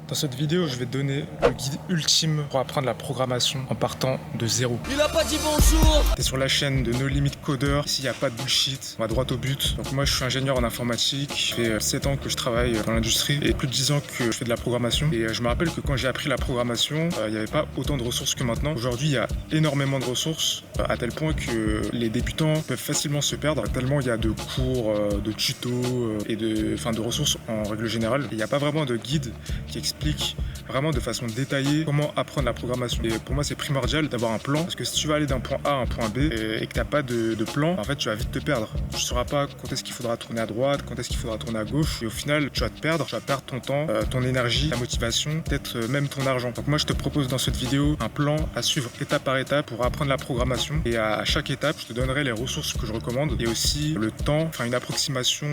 Dans cette vidéo, je vais te donner le guide ultime pour apprendre la programmation en partant de zéro. Il a pas dit bonjour. T'es sur la chaîne de No Limit Coder. Ici, il n'y a pas de bullshit, on va droit au but. Donc moi, je suis ingénieur en informatique. Ça fait 7 ans que je travaille dans l'industrie et plus de 10 ans que je fais de la programmation. Et je me rappelle que quand j'ai appris la programmation, il n'y avait pas autant de ressources que maintenant. Aujourd'hui, il y a énormément de ressources, à tel point que les débutants peuvent facilement se perdre, tellement il y a de cours, de tutos et de ressources en règle générale. Il n'y a pas vraiment de guide qui explique vraiment de façon détaillée comment apprendre la programmation. Et pour moi, c'est primordial d'avoir un plan, parce que si tu vas aller d'un point A à un point B et que tu n'as pas de plan, en fait, tu vas vite te perdre. Tu ne sauras pas quand est-ce qu'il faudra tourner à droite, quand est-ce qu'il faudra tourner à gauche, et au final, tu vas te perdre, tu vas perdre ton temps, ton énergie, ta motivation, peut-être même ton argent. Donc moi, je te propose dans cette vidéo un plan à suivre étape par étape pour apprendre la programmation. Et à chaque étape, je te donnerai les ressources que je recommande et aussi le temps, enfin une approximation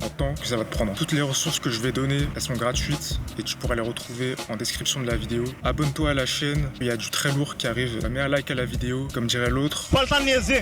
en temps que ça va te prendre. Toutes les ressources que je vais donner, elles sont gratuites et tu pourras les retrouver en description de la vidéo. Abonne-toi à la chaîne, il y a du très lourd qui arrive. Mets un like à la vidéo, comme dirait l'autre.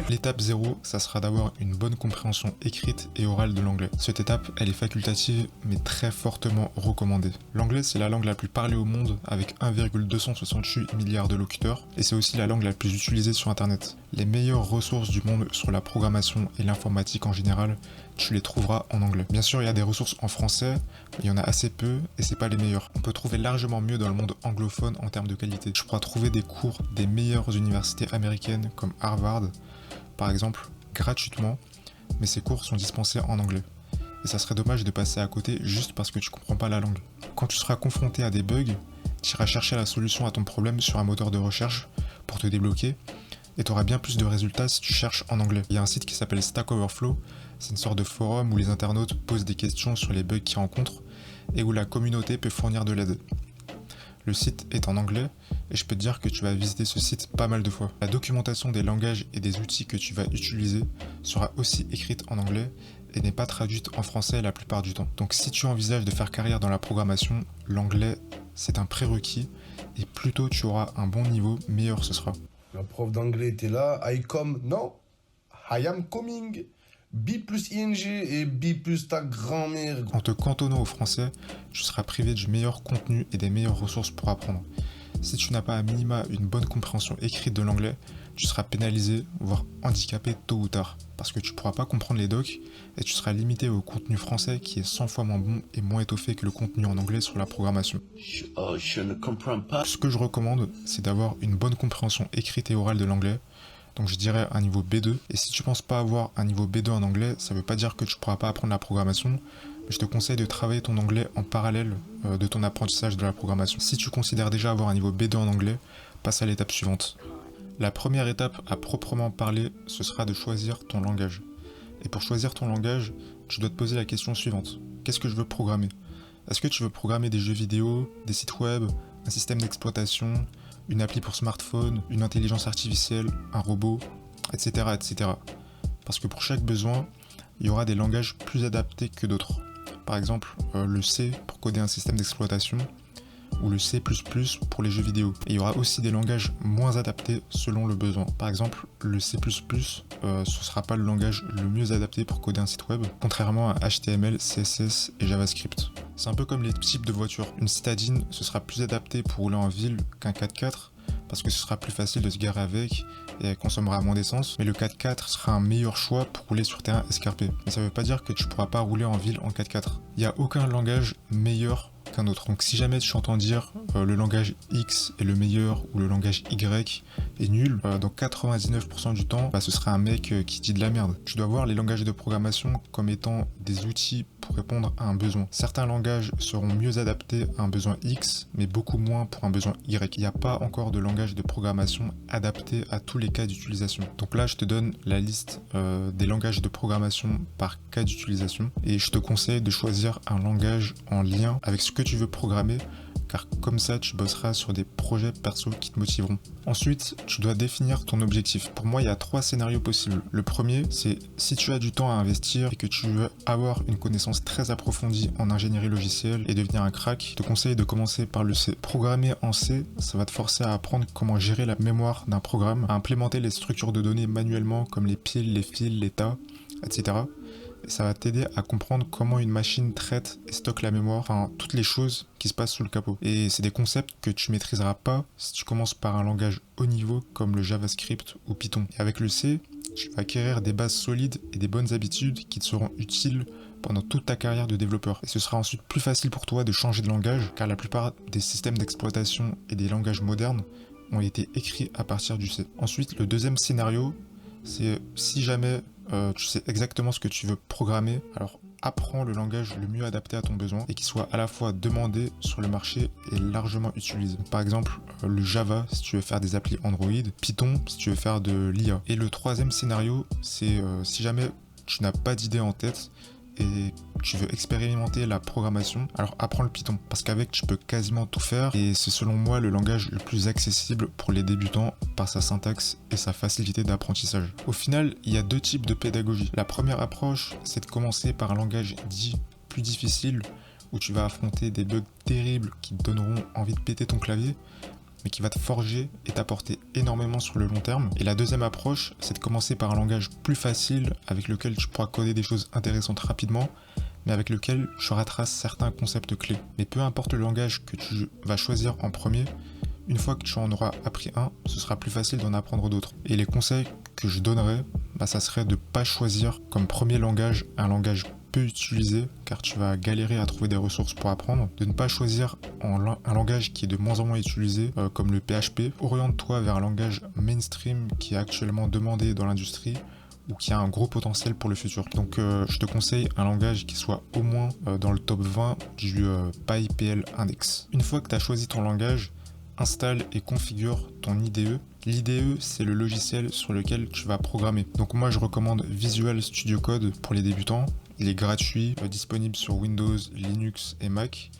L'étape 0, ça sera d'avoir une bonne compréhension écrite et orale de l'anglais. Cette étape, elle est facultative, mais très fortement recommandée. L'anglais, c'est la langue la plus parlée au monde, avec 1,268 milliards de locuteurs, et c'est aussi la langue la plus utilisée sur Internet. Les meilleures ressources du monde sur la programmation et l'informatique en général, tu les trouveras en anglais. Bien sûr, il y a des ressources en français, il y en a assez peu, et c'est pas les meilleures. On peut trouver largement mieux dans le monde anglophone en termes de qualité. Tu pourras trouver des cours des meilleures universités américaines comme Harvard, par exemple, gratuitement, mais ces cours sont dispensés en anglais. Et ça serait dommage de passer à côté juste parce que tu comprends pas la langue. Quand tu seras confronté à des bugs, tu iras chercher la solution à ton problème sur un moteur de recherche pour te débloquer, et tu auras bien plus de résultats si tu cherches en anglais. Il y a un site qui s'appelle Stack Overflow, c'est une sorte de forum où les internautes posent des questions sur les bugs qu'ils rencontrent et où la communauté peut fournir de l'aide. Le site est en anglais et je peux te dire que tu vas visiter ce site pas mal de fois. La documentation des langages et des outils que tu vas utiliser sera aussi écrite en anglais et n'est pas traduite en français la plupart du temps. Donc si tu envisages de faire carrière dans la programmation, l'anglais c'est un prérequis et plus tôt tu auras un bon niveau, meilleur ce sera. La prof d'anglais était là. I come. Non. I am coming. B plus ing et B plus ta grand-mère. En te cantonnant au français, tu seras privé du meilleur contenu et des meilleures ressources pour apprendre. Si tu n'as pas à minima une bonne compréhension écrite de l'anglais, tu seras pénalisé, voire handicapé tôt ou tard, parce que tu ne pourras pas comprendre les docs et tu seras limité au contenu français qui est 100 fois moins bon et moins étoffé que le contenu en anglais sur la programmation. Je ne comprends pas. Ce que je recommande, c'est d'avoir une bonne compréhension écrite et orale de l'anglais. Donc je dirais un niveau B2. Et si tu penses pas avoir un niveau B2 en anglais, ça veut pas dire que tu pourras pas apprendre la programmation. Mais je te conseille de travailler ton anglais en parallèle de ton apprentissage de la programmation. Si tu considères déjà avoir un niveau B2 en anglais, passe à l'étape suivante. La première étape à proprement parler, ce sera de choisir ton langage. Et pour choisir ton langage, tu dois te poser la question suivante. Qu'est-ce que je veux programmer? Est-ce que tu veux programmer des jeux vidéo, des sites web, un système d'exploitation, une appli pour smartphone, une intelligence artificielle, un robot, etc., etc. Parce que pour chaque besoin, il y aura des langages plus adaptés que d'autres. Par exemple, le C pour coder un système d'exploitation, ou le C++ pour les jeux vidéo. Et il y aura aussi des langages moins adaptés selon le besoin. Par exemple, le C++, ce sera pas le langage le mieux adapté pour coder un site web, contrairement à HTML, CSS et JavaScript. C'est un peu comme les types de voitures. Une citadine, ce sera plus adapté pour rouler en ville qu'un 4x4, parce que ce sera plus facile de se garer avec et elle consommera moins d'essence, mais le 4x4 sera un meilleur choix pour rouler sur terrain escarpé. Mais ça veut pas dire que tu pourras pas rouler en ville en 4x4. Il n'y a aucun langage meilleur qu'un autre. Donc si jamais tu entends dire le langage X est le meilleur ou le langage Y est nul, dans 99% du temps, ce sera un mec qui dit de la merde. Tu dois voir les langages de programmation comme étant des outils pour répondre à un besoin. Certains langages seront mieux adaptés à un besoin X, mais beaucoup moins pour un besoin Y. Il n'y a pas encore de langage de programmation adapté à tous les cas d'utilisation. Donc là, je te donne la liste des langages de programmation par cas d'utilisation et je te conseille de choisir un langage en lien avec ce que tu veux programmer, car comme ça tu bosseras sur des projets perso qui te motiveront. Ensuite, tu dois définir ton objectif. Pour moi, il y a 3 scénarios possibles. Le premier, c'est si tu as du temps à investir et que tu veux avoir une connaissance très approfondie en ingénierie logicielle et devenir un crack, je te conseille de commencer par le C. Programmer en C, ça va te forcer à apprendre comment gérer la mémoire d'un programme, à implémenter les structures de données manuellement comme les piles, les fils, les tas, etc. et ça va t'aider à comprendre comment une machine traite et stocke la mémoire, enfin toutes les choses qui se passent sous le capot. Et c'est des concepts que tu maîtriseras pas si tu commences par un langage haut niveau comme le JavaScript ou Python. Et avec le C, tu vas acquérir des bases solides et des bonnes habitudes qui te seront utiles pendant toute ta carrière de développeur. Et ce sera ensuite plus facile pour toi de changer de langage, car la plupart des systèmes d'exploitation et des langages modernes ont été écrits à partir du C. Ensuite, le deuxième scénario, c'est si jamais tu sais exactement ce que tu veux programmer, alors apprends le langage le mieux adapté à ton besoin et qui soit à la fois demandé sur le marché et largement utilisé. Par exemple, le Java si tu veux faire des applis Android, Python si tu veux faire de l'IA. Et le troisième scénario, c'est si jamais tu n'as pas d'idée en tête et tu veux expérimenter la programmation, alors apprends le Python, parce qu'avec tu peux quasiment tout faire et c'est selon moi le langage le plus accessible pour les débutants par sa syntaxe et sa facilité d'apprentissage. Au final, il y a deux types de pédagogie. La première approche, c'est de commencer par un langage dit plus difficile où tu vas affronter des bugs terribles qui te donneront envie de péter ton clavier, mais qui va te forger et t'apporter énormément sur le long terme. Et la deuxième approche, c'est de commencer par un langage plus facile avec lequel tu pourras coder des choses intéressantes rapidement, mais avec lequel tu retraces certains concepts clés. Mais peu importe le langage que tu vas choisir en premier, une fois que tu en auras appris un, ce sera plus facile d'en apprendre d'autres. Et les conseils que je donnerais, ça serait de ne pas choisir comme premier langage un langage peu utilisé, car tu vas galérer à trouver des ressources pour apprendre, de ne pas choisir un langage qui est de moins en moins utilisé, comme le PHP. Oriente-toi vers un langage mainstream qui est actuellement demandé dans l'industrie ou qui a un gros potentiel pour le futur. Donc je te conseille un langage qui soit au moins dans le top 20 du PyPL Index. Une fois que tu as choisi ton langage, installe et configure ton IDE. L'IDE, c'est le logiciel sur lequel tu vas programmer. Donc moi, je recommande Visual Studio Code pour les débutants. Il est gratuit, disponible sur Windows, Linux et Mac,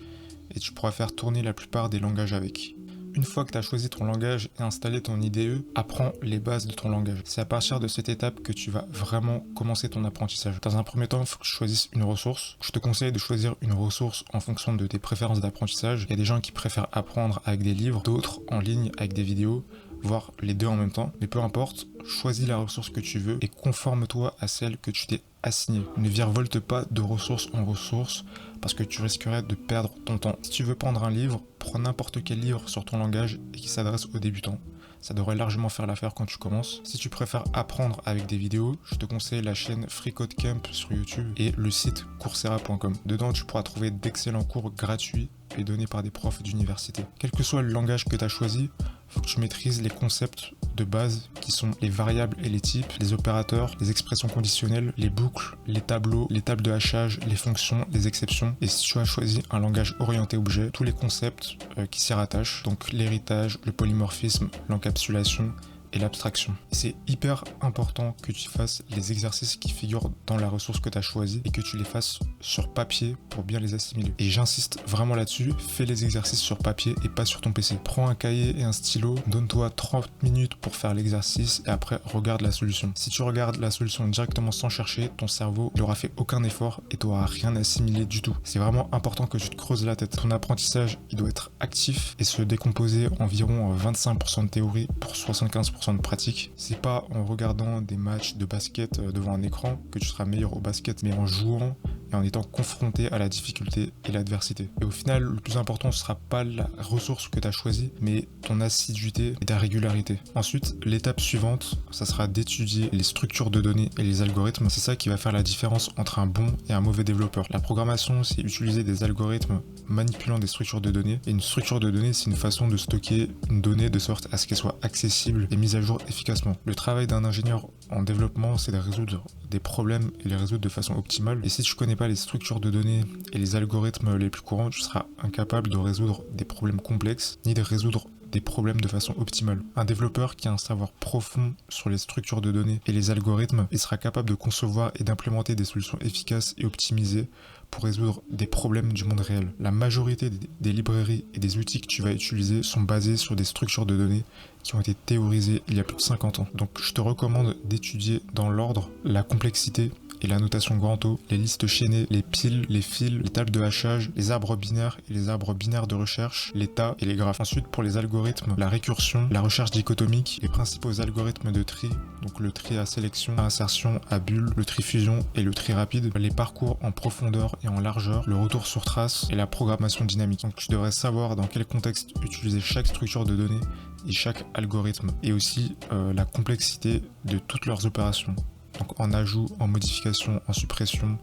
et tu pourras faire tourner la plupart des langages avec. Une fois que tu as choisi ton langage et installé ton IDE, apprends les bases de ton langage. C'est à partir de cette étape que tu vas vraiment commencer ton apprentissage. Dans un premier temps, il faut que tu choisisses une ressource. Je te conseille de choisir une ressource en fonction de tes préférences d'apprentissage. Il y a des gens qui préfèrent apprendre avec des livres, d'autres en ligne avec des vidéos, voire les deux en même temps. Mais peu importe, choisis la ressource que tu veux et conforme-toi à celle que tu t'es assignée. Ne virevolte pas de ressource en ressource parce que tu risquerais de perdre ton temps. Si tu veux prendre un livre, prends n'importe quel livre sur ton langage et qui s'adresse aux débutants. Ça devrait largement faire l'affaire quand tu commences. Si tu préfères apprendre avec des vidéos, je te conseille la chaîne FreeCodeCamp sur YouTube et le site Coursera.com. Dedans, tu pourras trouver d'excellents cours gratuits et donnés par des profs d'université. Quel que soit le langage que tu as choisi, il faut que tu maîtrises les concepts de base qui sont les variables et les types, les opérateurs, les expressions conditionnelles, les boucles, les tableaux, les tables de hachage, les fonctions, les exceptions. Et si tu as choisi un langage orienté objet, tous les concepts qui s'y rattachent, donc l'héritage, le polymorphisme, l'encapsulation et l'abstraction. C'est hyper important que tu fasses les exercices qui figurent dans la ressource que tu as choisie et que tu les fasses sur papier pour bien les assimiler. Et j'insiste vraiment là-dessus, fais les exercices sur papier et pas sur ton PC. Prends un cahier et un stylo, donne-toi 30 minutes pour faire l'exercice et après regarde la solution. Si tu regardes la solution directement sans chercher, ton cerveau n'aura fait aucun effort et tu n'auras rien assimilé du tout. C'est vraiment important que tu te creuses la tête. Ton apprentissage, il doit être actif et se décomposer environ 25% de théorie pour 75% de pratique. C'est pas en regardant des matchs de basket devant un écran que tu seras meilleur au basket, mais en jouant et en étant confronté à la difficulté et l'adversité. Et au final, le plus important, ce sera pas la ressource que tu as choisie, mais ton assiduité et ta régularité. Ensuite, l'étape suivante, ça sera d'étudier les structures de données et les algorithmes. C'est ça qui va faire la différence entre un bon et un mauvais développeur. La programmation, c'est utiliser des algorithmes manipulant des structures de données. Et une structure de données, c'est une façon de stocker une donnée de sorte à ce qu'elle soit accessible et mise à jour efficacement. Le travail d'un ingénieur en développement, c'est de résoudre des problèmes et les résoudre de façon optimale. Et si tu connais pas les structures de données et les algorithmes les plus courants, tu seras incapable de résoudre des problèmes complexes ni de résoudre des problèmes de façon optimale. Un développeur qui a un savoir profond sur les structures de données et les algorithmes, il sera capable de concevoir et d'implémenter des solutions efficaces et optimisées pour résoudre des problèmes du monde réel. La majorité des librairies et des outils que tu vas utiliser sont basés sur des structures de données qui ont été théorisées il y a plus de 50 ans. Donc je te recommande d'étudier dans l'ordre la complexité, et la notation grand O, les listes chaînées, les piles, les fils, les tables de hachage, les arbres binaires et les arbres binaires de recherche, les tas et les graphes. Ensuite, pour les algorithmes, la récursion, la recherche dichotomique, les principaux algorithmes de tri, donc le tri à sélection, à insertion, à bulle, le tri fusion et le tri rapide, les parcours en profondeur et en largeur, le retour sur trace et la programmation dynamique. Donc tu devrais savoir dans quel contexte utiliser chaque structure de données et chaque algorithme, et aussi la complexité de toutes leurs opérations, donc en ajout, en modification, en suppression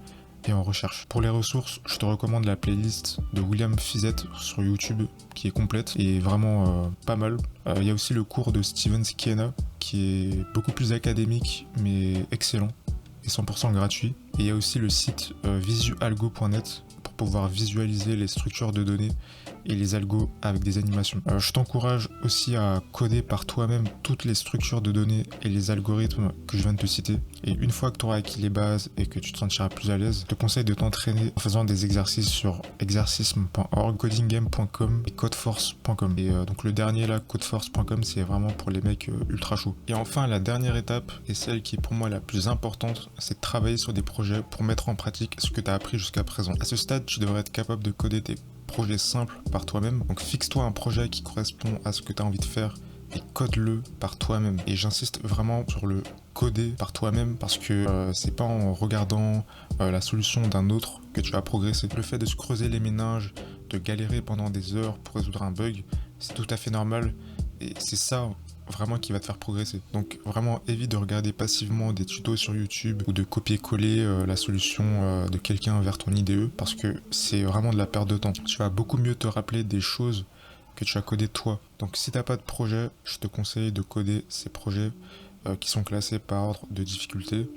et en recherche. Pour les ressources, je te recommande la playlist de William Fizet sur YouTube qui est complète et vraiment pas mal. Il y a aussi le cours de Steven Siena qui est beaucoup plus académique mais excellent et 100% gratuit. Et il y a aussi le site visualgo.net pour pouvoir visualiser les structures de données et les algos avec des animations. Je t'encourage aussi à coder par toi-même toutes les structures de données et les algorithmes que je viens de te citer. Et une fois que tu auras acquis les bases et que tu te sentiras plus à l'aise, je te conseille de t'entraîner en faisant des exercices sur exercisme.org, codinggame.com et codeforce.com. Et donc le dernier là, codeforce.com, c'est vraiment pour les mecs ultra chauds. Et enfin, la dernière étape, et celle qui est pour moi la plus importante, c'est de travailler sur des projets pour mettre en pratique ce que tu as appris jusqu'à présent. À ce stade, tu devrais être capable de coder tes projets simples par toi-même. Donc fixe-toi un projet qui correspond à ce que tu as envie de faire et code-le par toi-même. Et j'insiste vraiment sur le coder par toi-même parce que c'est pas en regardant la solution d'un autre que tu vas progresser. Le fait de se creuser les méninges, de galérer pendant des heures pour résoudre un bug, c'est tout à fait normal et c'est ça vraiment qui va te faire progresser. Donc vraiment évite de regarder passivement des tutos sur YouTube ou de copier-coller la solution de quelqu'un vers ton IDE parce que c'est vraiment de la perte de temps. Tu vas beaucoup mieux te rappeler des choses que tu as codé toi. Donc si t'as pas de projet, je te conseille de coder ces projets qui sont classés par ordre de difficulté.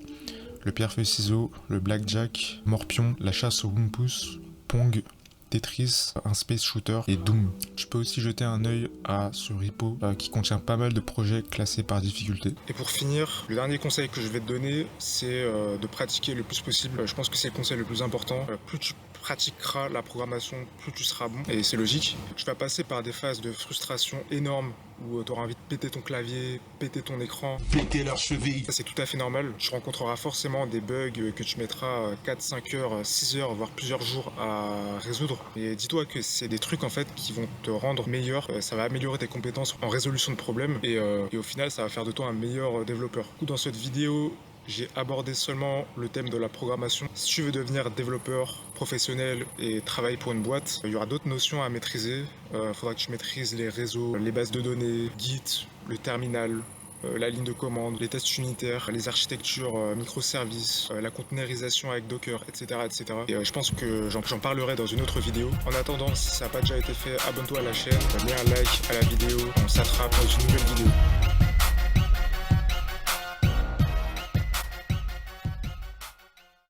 Le pierre-feuille-ciseau, le blackjack, Morpion, la chasse au Wumpus, Pong, Tetris, un Space Shooter et Doom. Tu peux aussi jeter un œil à ce repo qui contient pas mal de projets classés par difficulté. Et pour finir, le dernier conseil que je vais te donner, c'est de pratiquer le plus possible. Je pense que c'est le conseil le plus important. Plus tu pratiqueras la programmation, plus tu seras bon. Et c'est logique. Tu vas passer par des phases de frustration énormes où tu auras envie de péter ton clavier, péter ton écran. Péter leurs chevilles. Ça, c'est tout à fait normal. Tu rencontreras forcément des bugs que tu mettras 4, 5 heures, 6 heures, voire plusieurs jours à résoudre. Mais dis-toi que c'est des trucs en fait qui vont te rendre meilleur. Ça va améliorer tes compétences en résolution de problèmes et au final, ça va faire de toi un meilleur développeur. Du coup, dans cette vidéo, j'ai abordé seulement le thème de la programmation. Si tu veux devenir développeur professionnel et travailler pour une boîte, il y aura d'autres notions à maîtriser. Il faudra que tu maîtrises les réseaux, les bases de données, Git, le terminal, la ligne de commande, les tests unitaires, les architectures microservices, la conteneurisation avec Docker, etc. etc. Et je pense que j'en parlerai dans une autre vidéo. En attendant, si ça n'a pas déjà été fait, abonne-toi à la chaîne, mets un like à la vidéo, on s'attrape dans une nouvelle vidéo.